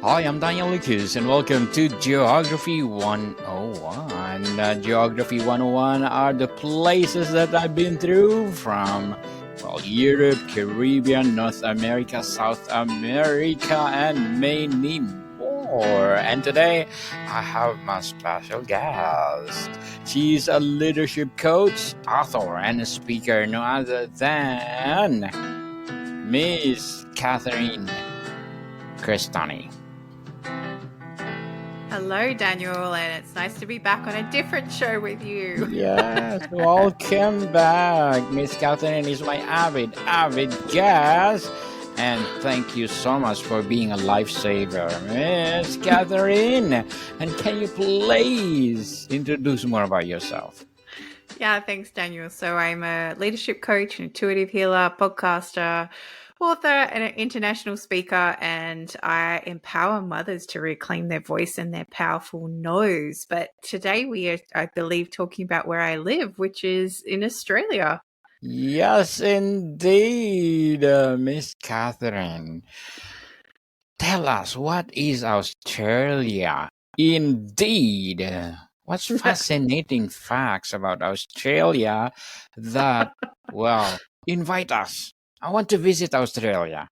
Hi, I'm Daniel Lucas, and welcome to Geography 101. Geography 101 are the places that I've been through from, Europe, Caribbean, North America, South America, and many more. And today, I have my special guest. She's a leadership coach, author, and a speaker, no other than Miss Catherine Crestani. Hello, Daniel, and it's nice to be back on a different show with you. Yes, welcome back. Miss Catherine is my avid guest. And thank you so much for being a lifesaver, Miss Catherine. And can you please introduce more about yourself? Yeah, thanks, Daniel. So I'm a leadership coach, an intuitive healer, podcaster, author, and an international speaker, and I empower mothers to reclaim their voice and their powerful no's. But today we are, I believe, talking about where I live, which is in Australia. Yes, indeed, Miss Catherine. Tell us, what is Australia? Indeed. What's fascinating facts about Australia that, invite us. I want to visit Australia.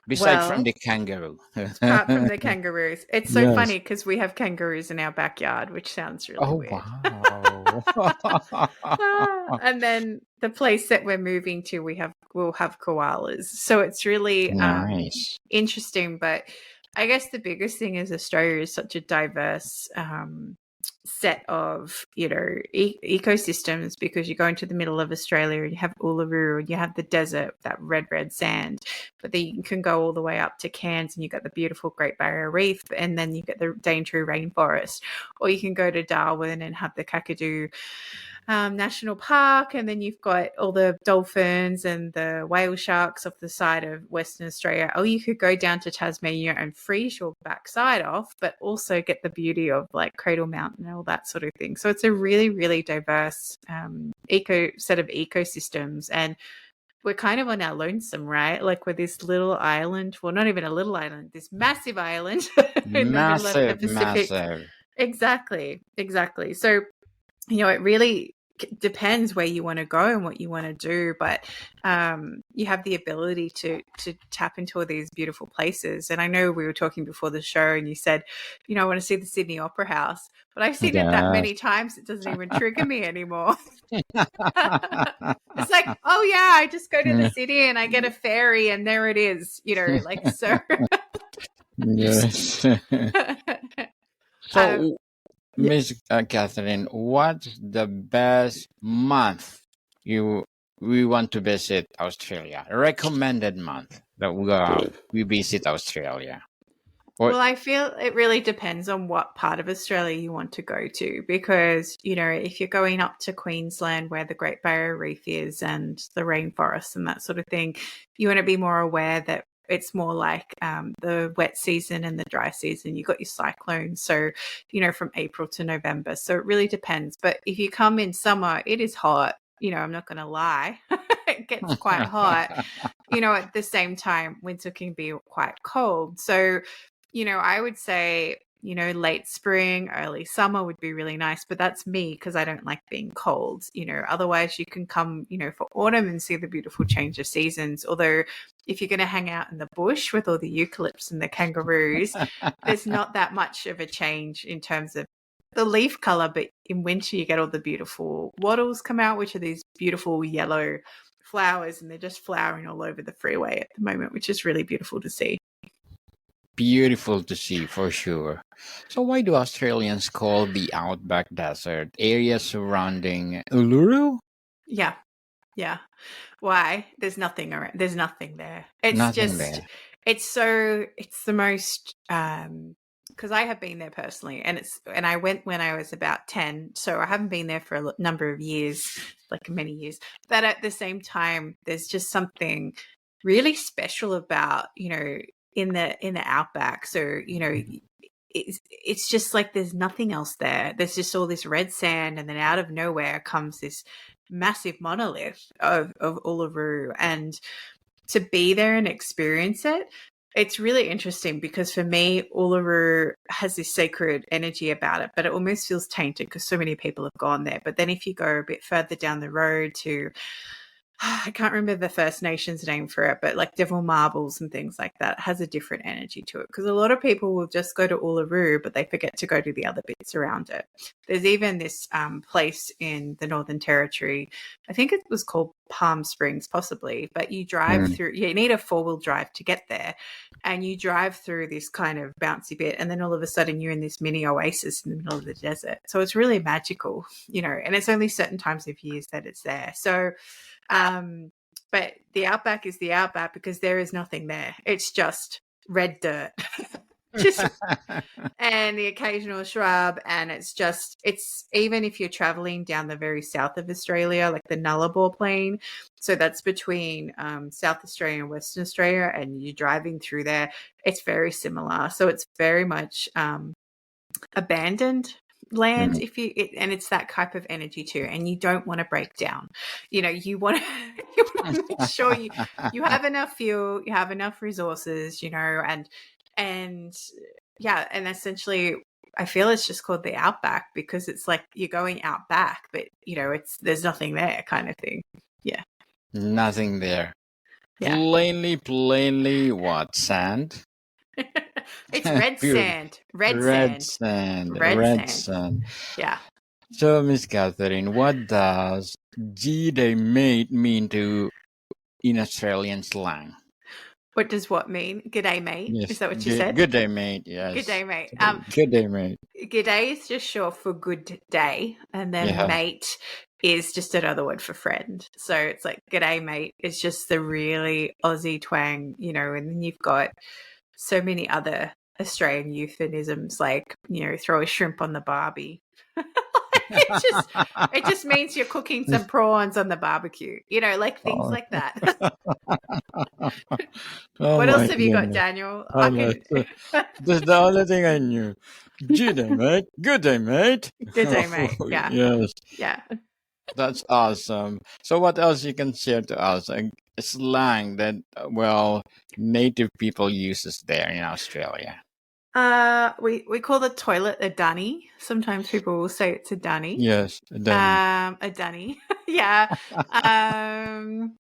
Besides from the kangaroo. Apart from the kangaroos. It's so funny because we have kangaroos in our backyard, which sounds really weird. Wow. And then the place that we're moving to, we'll have koalas. So it's really nice. Interesting. But I guess the biggest thing is Australia is such a diverse set of ecosystems, because you go into the middle of Australia and you have Uluru and you have the desert, that red sand, but then you can go all the way up to Cairns and you got the beautiful Great Barrier Reef, and then you get the Daintree rainforest, or you can go to Darwin and have the Kakadu National Park, and then you've got all the dolphins and the whale sharks off the side of Western Australia. Or you could go down to Tasmania and freeze your backside off, but also get the beauty of like Cradle Mountain and all that sort of thing. So it's a really, really diverse set of ecosystems, and we're kind of on our lonesome, right? Like we're this little island, well, not even a little island, this massive island in the middle of the Pacific. Massive. Exactly. So, it really depends where you want to go and what you want to do, but you have the ability to tap into all these beautiful places. And I know we were talking before the show and you said, I want to see the Sydney Opera House, but I've seen it that many times it doesn't even trigger me anymore. It's like, oh yeah, I just go to the city and I get a ferry and there it is, like so. Yes. So Miss Catherine, what's the best month we want to visit Australia? A recommended month that we visit Australia? Well, I feel it really depends on what part of Australia you want to go to, because, if you're going up to Queensland where the Great Barrier Reef is and the rainforest and that sort of thing, you want to be more aware that it's more like the wet season and the dry season. You've got your cyclones, so, from April to November. So it really depends. But if you come in summer, it is hot. I'm not going to lie. It gets quite hot. At the same time, winter can be quite cold. So, I would say, late spring, early summer would be really nice, but that's me because I don't like being cold. Otherwise you can come, for autumn and see the beautiful change of seasons. Although if you're going to hang out in the bush with all the eucalypts and the kangaroos, there's not that much of a change in terms of the leaf color, but in winter you get all the beautiful wattles come out, which are these beautiful yellow flowers, and they're just flowering all over the freeway at the moment, which is really beautiful to see. Beautiful to see, for sure. So why do Australians call the outback desert area surrounding Uluru? Yeah. Why? There's nothing around. There's nothing there. It's Nothing just, there. it's the most, because I have been there personally, and I went when I was about 10, so I haven't been there for a number of years, like many years. But at the same time, there's just something really special about, in the outback. So, it's just like there's nothing else there. There's just all this red sand, and then out of nowhere comes this massive monolith of Uluru, and to be there and experience it, It's really interesting because for me, Uluru has this sacred energy about it, but it almost feels tainted because so many people have gone there. But then if you go a bit further down the road to, I can't remember the First Nations name for it, but like Devil Marbles and things like that, it has a different energy to it because a lot of people will just go to Uluru, but they forget to go to the other bits around it. There's even this place in the Northern Territory, I think it was called Palm Springs possibly, but you drive through, you need a 4-wheel drive to get there. And you drive through this kind of bouncy bit, and then all of a sudden you're in this mini oasis in the middle of the desert. So it's really magical, and it's only certain times of years that it's there. So, but the outback is the outback because there is nothing there. It's just red dirt. And the occasional shrub, and it's even if you're traveling down the very south of Australia, like the Nullarbor Plain, so that's between South Australia and Western Australia, and you're driving through there, it's very similar. So it's very much abandoned land and it's that type of energy too, and you don't want to break down. You want to make sure you have enough fuel, you have enough resources, and yeah, and essentially I feel it's just called the outback because it's like you're going out back, but there's nothing there kind of thing. Yeah. Nothing there. Yeah. Plainly what? Sand? It's red sand. Red sand. Yeah. So, Miss Catherine, what does G'day mate mean in Australian slang? What does what mean? G'day, mate. Yes. Is that what you said? Good day, mate. Yes. Good day, mate. Good day, mate. Good day is just short for good day, and then mate is just another word for friend. So it's like g'day, mate. It's just the really Aussie twang, and then you've got so many other Australian euphemisms like, throw a shrimp on the barbie. It just means you're cooking some prawns on the barbecue, like things like that. What else have you got, Daniel? That's the only thing I knew. Good day, mate. Good day, mate. Good day, mate. Yeah. Yes. Yeah. That's awesome. So what else you can share to us? A slang that, native people uses there in Australia. We call the toilet a dunny. Sometimes people will say it's a dunny. Yes, a dunny. A dunny. Yeah. I'm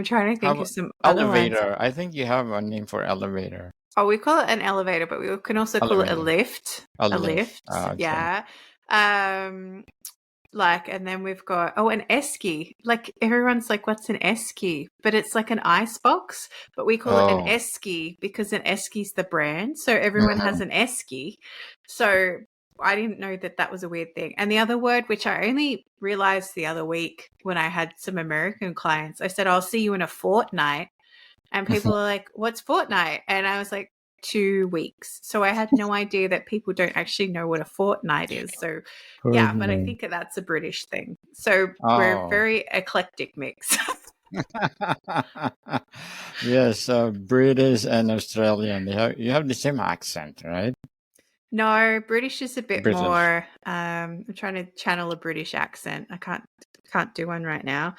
trying to think of some elevator. I think you have a name for elevator. Oh, we call it an elevator, but we can also call it a lift. A lift. Oh, okay. Yeah. And then we've got an esky. Like everyone's like, what's an esky? But it's like an ice box, but we call it an esky because an esky's the brand. So everyone has an esky. So I didn't know that was a weird thing. And the other word, which I only realized the other week when I had some American clients, I said, I'll see you in a fortnight. And people are like, what's fortnight? And I was like, 2 weeks. So I had no idea that people don't actually know what a fortnight is. So yeah, but I think that's a British thing. So we're a very eclectic mix. Yes, British and Australian. You have the same accent, right? No, British is a bit more. I'm trying to channel a British accent. I can't do one right now.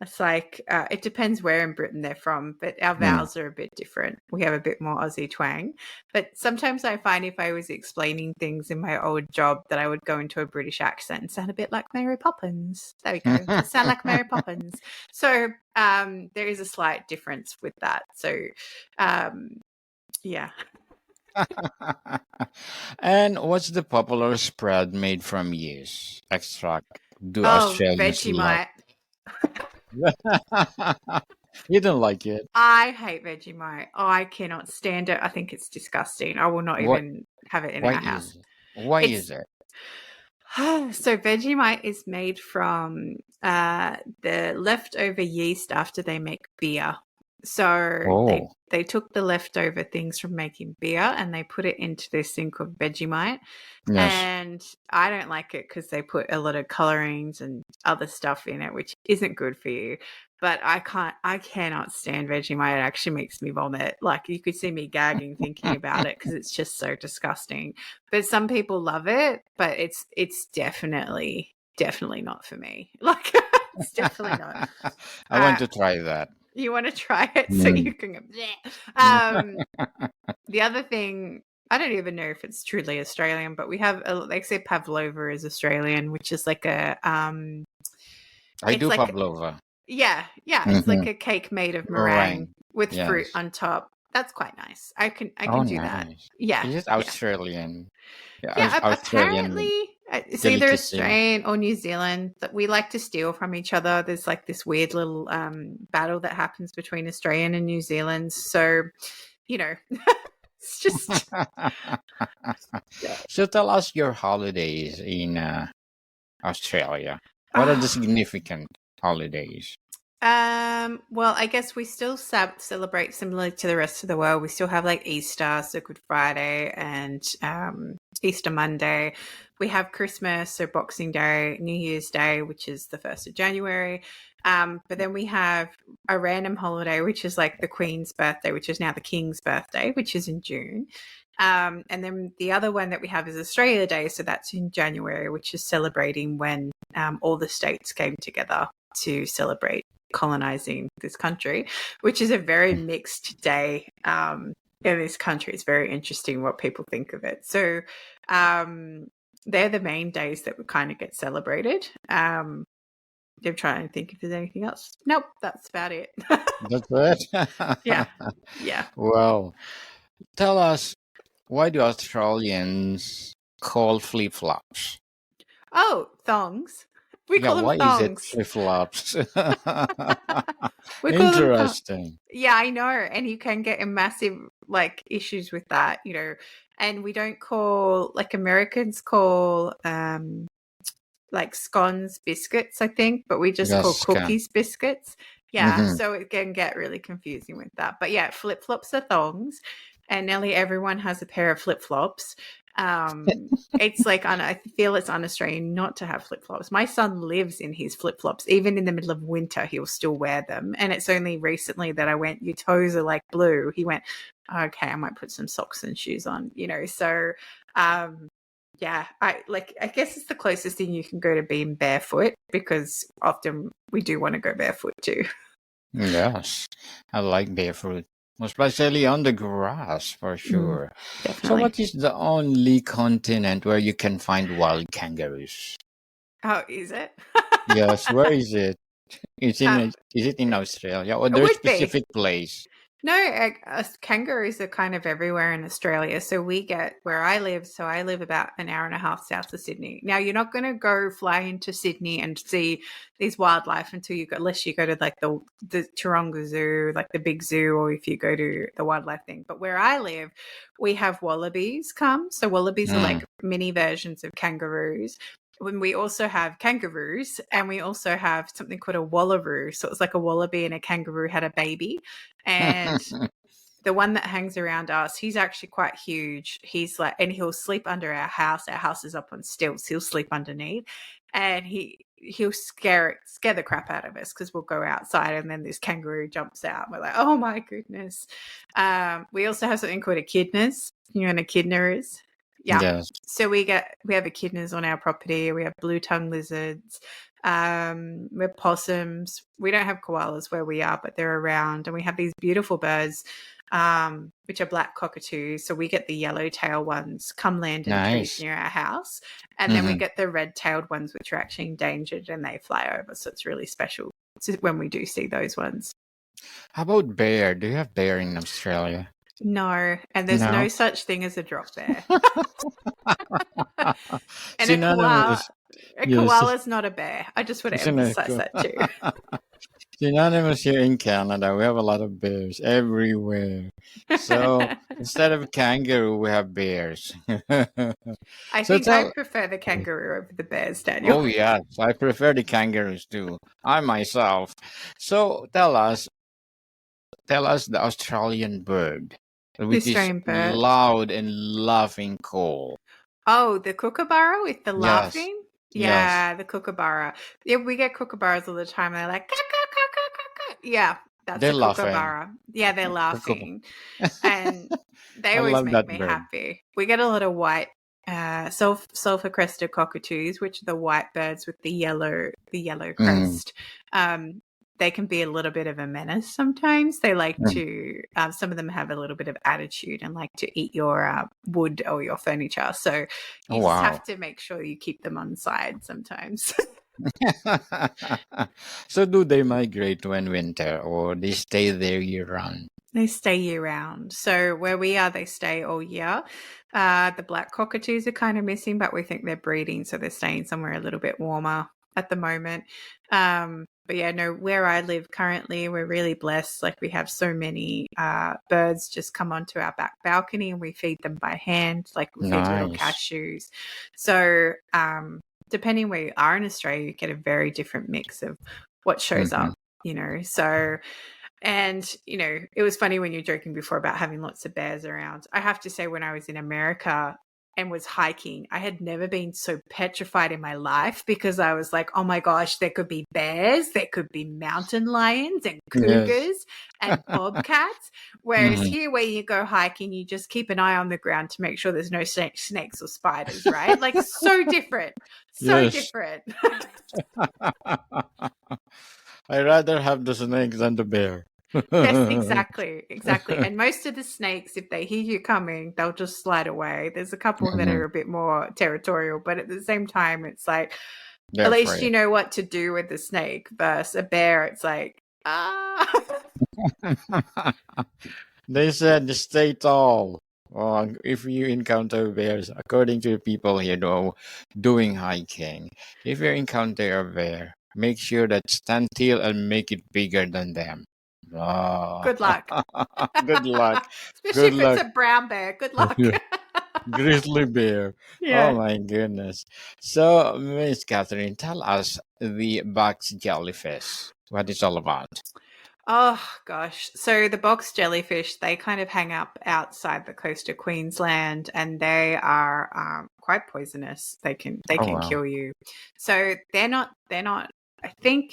It's like it depends where in Britain they're from, but our vowels are a bit different. We have a bit more Aussie twang. But sometimes I find if I was explaining things in my old job that I would go into a British accent and sound a bit like Mary Poppins. There we go. Sound like Mary Poppins. So there is a slight difference with that. So yeah. And what's the popular spread made from yeast extract? Do Australians Vegemite. You don't like it? I hate Vegemite. I cannot stand it. I think it's disgusting. I will not even have it in our house. Why is it? So Vegemite is made from the leftover yeast after they make beer. So they took the leftover things from making beer and they put it into this thing called Vegemite. Yes. And I don't like it because they put a lot of colorings and other stuff in it, which isn't good for you. But I cannot stand Vegemite. It actually makes me vomit. Like you could see me gagging thinking about it because it's just so disgusting. But some people love it, but it's definitely not for me. Like it's definitely not. I want to try that. You want to try it so Mm. you can go, bleh. The other thing, I don't even know if it's truly Australian, but we have, they say pavlova is Australian, which is like I it's do like, pavlova. yeah, it's like Mm-hmm. a cake made of meringue Meringue. with fruit Yes. on top. That's quite nice. I Oh, can do that. nice. Yeah, Is it yeah. Australian? Yeah, Yeah, Australian apparently it's either delicacy. Australian or New Zealand that we like to steal from each other. There's like this weird little battle that happens between Australian and New Zealand. So, you know, it's just So tell us your holidays in Australia. What are the oh, significant holidays? well, I guess we still celebrate similar to the rest of the world. We still have like Easter, so Good Friday, and Easter Monday. We have Christmas, so Boxing Day, New Year's Day, which is the 1st of January. But then we have a random holiday, which is like the Queen's birthday, which is now the King's birthday, which is in June. And then the other one that we have is Australia Day, so that's in January, which is celebrating when all the states came together to celebrate colonizing this country, which is a very mixed day in this country. It's very interesting what people think of it. So they're the main days that would kind of get celebrated. I'm trying to think if there's anything else. Nope, that's about it. That's it. Yeah. Yeah. Well, tell us, why do Australians call flip flops? Oh, thongs. We Yeah, call them why is it thongs. flip flops? We call them thongs. Interesting. Yeah, I know. And you can get in massive like issues with that, you know. And we don't call like Americans call like scones biscuits, I think, but we just call Yes, can. cookies biscuits. Yeah, Mm-hmm. so it can get really confusing with that. But yeah, flip flops are thongs, and nearly everyone has a pair of flip flops. It's like I feel it's un-Australian not to have flip flops. My son lives in his flip flops, even in the middle of winter. He'll still wear them, and it's only recently that I went, "Your toes are like blue." He went, "Okay, I might put some socks and shoes on," you know. So, yeah, I guess it's the closest thing you can go to being barefoot because often we do want to go barefoot too. Yes, I like barefoot, especially on the grass for sure. So, Definitely. what is the only continent where you can find wild kangaroos? Oh, is it? Yes, where is it? Is it in Australia or It there's would be. specific place? No, kangaroos are kind of everywhere in Australia. So we get where I live. So I live about an hour and a half south of Sydney. Now you're not going to go fly into Sydney and see these wildlife until unless you go to like the Taronga Zoo, like the big zoo, or if you go to the wildlife thing. But where I live, we have wallabies come. So wallabies are like mini versions of kangaroos. When we also have kangaroos, and we also have something called a wallaroo. So it's like a wallaby and a kangaroo had a baby. And the one that hangs around us, he's actually quite huge. He's like, and he'll sleep under our house. Our house is up on stilts. He'll sleep underneath, and he'll scare the crap out of us because we'll go outside and then this kangaroo jumps out. We're like, oh my goodness. We also have something called echidnas. You know what an echidna is? Yeah. Yes. So we have echidnas on our property. We have blue tongue lizards. We have possums. We don't have koalas where we are, but they're around. And we have these beautiful birds, which are black cockatoos. So we get the yellow-tailed ones come land in trees Nice. near our house. And then we get the red-tailed ones, which are actually endangered, and they fly over. So it's really special when we do see those ones. How about bear? Do you have bear in Australia? No, and there's no such thing as a drop bear. And a koala's not a bear. I just want to emphasize that too. Synonymous here in Canada, we have a lot of bears everywhere. So instead of kangaroo, we have bears. I think I prefer the kangaroo over the bears, Daniel. Oh yes, I prefer the kangaroos too. I myself. So tell us the Australian bird, which is loud and laughing call. Oh, the kookaburra with the laughing? Yeah, Yes. the kookaburra. Yeah, we get kookaburras all the time. They're like, caw, caw, caw, caw, caw, caw. Yeah, that's a kookaburra. Yeah, they're laughing. And they always make me happy. We get a lot of white sulfur crested cockatoos, which are the white birds with the yellow crest. they can be a little bit of a menace sometimes. They like Mm. to, some of them have a little bit of attitude and like to eat your wood or your furniture. So Oh, you just wow. have to make sure you keep them on side sometimes. So do they migrate when winter, or they stay there year round? They stay year round. So where we are, they stay all year. The black cockatoos are kind of missing, but we think they're breeding, so they're staying somewhere a little bit warmer at the moment. But yeah, no, where I live currently, we're really blessed. Like we have so many birds just come onto our back balcony and we feed them by hand, like we feed little Nice. cashews. So depending where you are in Australia, you get a very different mix of what shows Mhm. up, So and, it was funny when you were joking before about having lots of bears around. I have to say, when I was in America and was hiking, I had never been so petrified in my life because I was like, oh my gosh, there could be bears, there could be mountain lions and Yes. cougars and bobcats. Whereas Mhm. here, where you go hiking, you just keep an eye on the ground to make sure there's no snakes or spiders, right? Like, so different. So Yes. different. I rather have the snakes than the bear. Yes, exactly. And most of the snakes, if they hear you coming, they'll just slide away. There's a couple that Mhm. are a bit more territorial, but at the same time, it's like, They're at least you afraid. know what to do with the snake. Versus a bear, it's like, ah. They said stay tall. If you encounter bears, according to the people here, though, doing hiking, if you encounter a bear, make sure that stand still and make it bigger than them. Oh. Good luck. Good luck. Especially Good if it's luck. a brown bear. Good luck. Yeah. Grizzly bear. Oh Yeah. my goodness. So, Miss Catherine, tell us the box jellyfish. What it's all about. Oh gosh. So the box jellyfish, they kind of hang up outside the coast of Queensland and they are quite poisonous. They Oh can wow. kill you. So they're not I think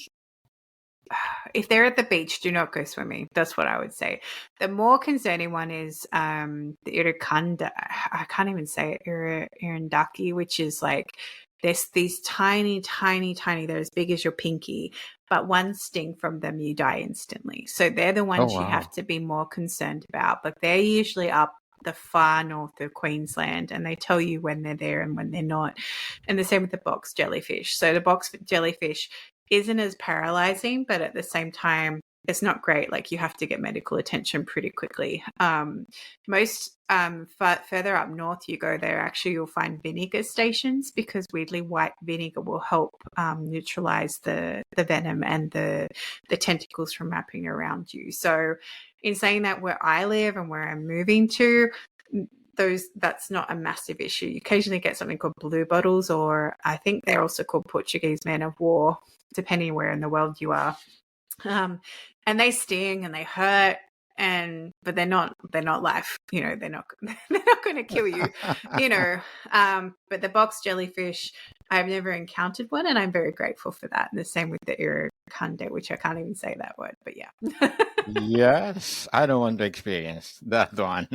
if they're at the beach, do not go swimming. That's what I would say. The more concerning one is the irukanda. I can't even say it. Irundaki, which is like there's these tiny, tiny, tiny. They're as big as your pinky, but one sting from them, you die instantly. So they're the Oh ones you wow. have to be more concerned about. But they're usually up the far north of Queensland, and they tell you when they're there and when they're not. And the same with the box jellyfish. So the box jellyfish isn't as paralyzing, but at the same time, it's not great. Like you have to get medical attention pretty quickly. Most further up north you go, there actually you'll find vinegar stations because weirdly white vinegar will help neutralize the venom and the tentacles from wrapping around you. So in saying that, where I live and where I'm moving to, that's not a massive issue. You occasionally get something called blue bottles, or I think they're also called Portuguese men of war, depending where in the world you are. And they sting and they hurt, but they're not life. They're not going to kill you. But the box jellyfish, I've never encountered one, and I'm very grateful for that. And the same with the irukanda, which I can't even say that word, but yeah. Yes, I don't want to experience that one.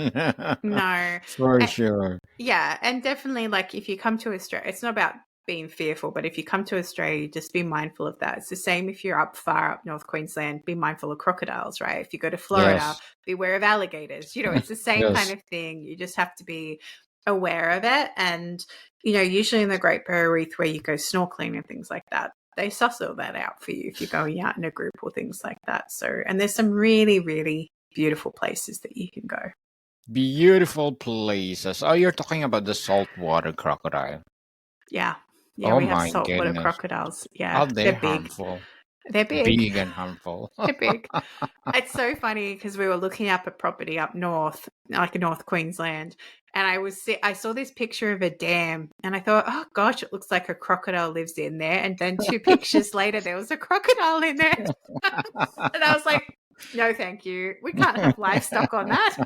No. For sure. Yeah, and definitely, like, if you come to Australia, it's not about being fearful, but if you come to Australia, just be mindful of that. It's the same if you're far up North Queensland, be mindful of crocodiles, right? If you go to Florida, Yes. beware of alligators. It's the same kind Yes. of thing. You just have to be aware of it. And, usually in the Great Barrier Reef where you go snorkeling and things like that, they suss all that out for you if you're going out in a group or things like that. So, and there's some really, really beautiful places that you can go. Beautiful places. Oh, you're talking about the saltwater crocodile. Yeah. Yeah, Oh we have my saltwater goodness. crocodiles. Are Yeah, they they're big. harmful? They're big. Big and harmful. They're big. It's so funny because we were looking up a property up north, like in North Queensland, and I saw this picture of a dam, and I thought, oh gosh, it looks like a crocodile lives in there. And then 2 pictures later, there was a crocodile in there, and I was like, no, thank you. We can't have livestock on that.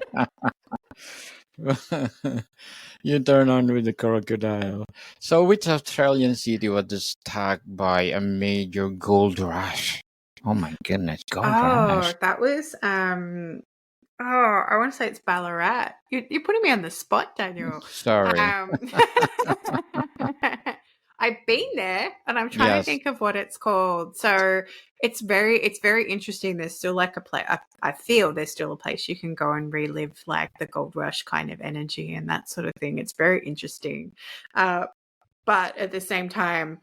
You turn on with the crocodile. So, which Australian city was attacked by a major gold rush? Oh my goodness, gold Oh, rush. that was I want to say it's Ballarat. You're putting me on the spot, Daniel. Sorry. Um, I've been there, and I'm trying to think of what it's called. So it's very interesting. There's still like a place. I feel there's still a place you can go and relive like the gold rush kind of energy and that sort of thing. It's very interesting, but at the same time,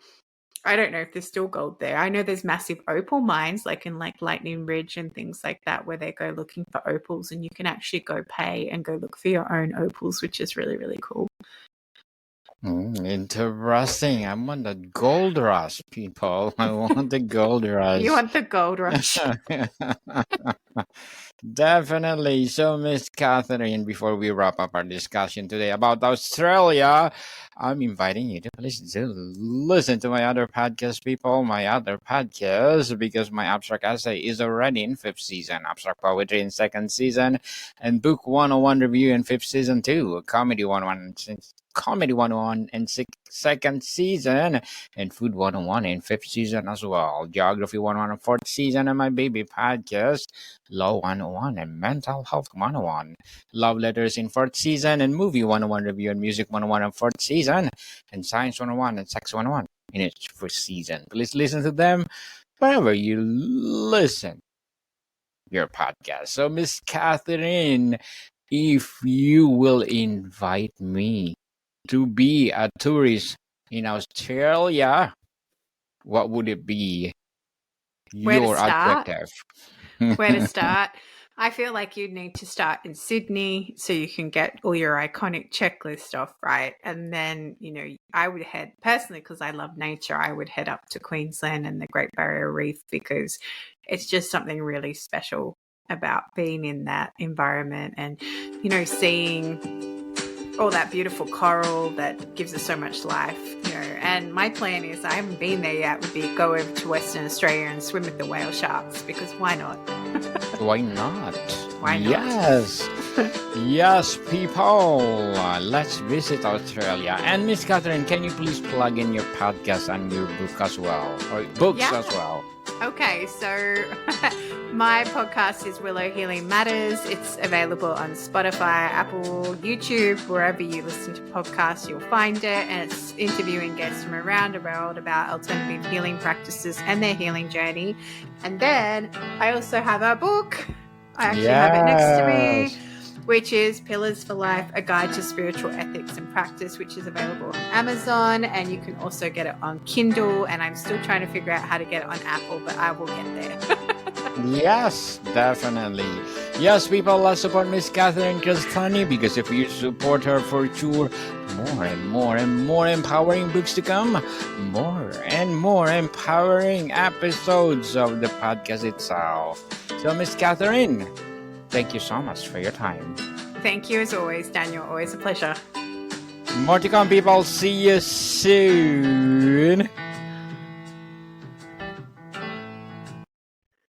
I don't know if there's still gold there. I know there's massive opal mines, like in like Lightning Ridge and things like that, where they go looking for opals, and you can actually go pay and go look for your own opals, which is really, really cool. Interesting. I want the gold rush, people. I want the gold rush. You want the gold rush. Definitely. So, Miss Catherine, before we wrap up our discussion today about Australia, I'm inviting you to please do listen to my other podcast, people, because my abstract essay is already in 5th season, abstract poetry in 2nd season, and book 101 review in 5th season too, comedy 101 in 2nd season, and food 101 in 5th season as well, geography 101 in 4th season, and my baby podcast, law 101 and mental health 101, love letters in 4th season, and movie 101 review and music 101 in 4th season, and science 101 and sex 101 in its 1st season. Please listen to them wherever you listen your podcast. So, Miss Catherine, if you will invite me to be a tourist in Australia, what would it be? Your objective? Where to start? I feel like you need to start in Sydney so you can get all your iconic checklist off, right? And then, I would head, personally, because I love nature, I would head up to Queensland and the Great Barrier Reef, because it's just something really special about being in that environment and, seeing all that beautiful coral that gives us so much life, and my plan is, I haven't been there yet, would be go over to Western Australia and swim with the whale sharks, because why not? Why not? Why not? Yes. Yes, people. Let's visit Australia. And Miss Catherine, can you please plug in your podcast and your book as well? Or books as well? Okay, so my podcast is Willow Healing Matters. It's available on Spotify, Apple, YouTube, wherever you listen to podcasts, you'll find it. And it's interviewing guests from around the world about alternative healing practices and their healing journey. And then I also have a book. I actually have it next to me, which is Pillars for Life, A Guide to Spiritual Ethics and Practice, which is available on Amazon, and you can also get it on Kindle, and I'm still trying to figure out how to get it on Apple, but I will get there. Yes, definitely. Yes, people, let's support Miss Catherine Crestani, because if you support her, for sure, more and more and more empowering books to come, more and more empowering episodes of the podcast itself. So, Miss Catherine, thank you so much for your time. Thank you as always, Daniel. Always a pleasure. More to come, people. See you soon.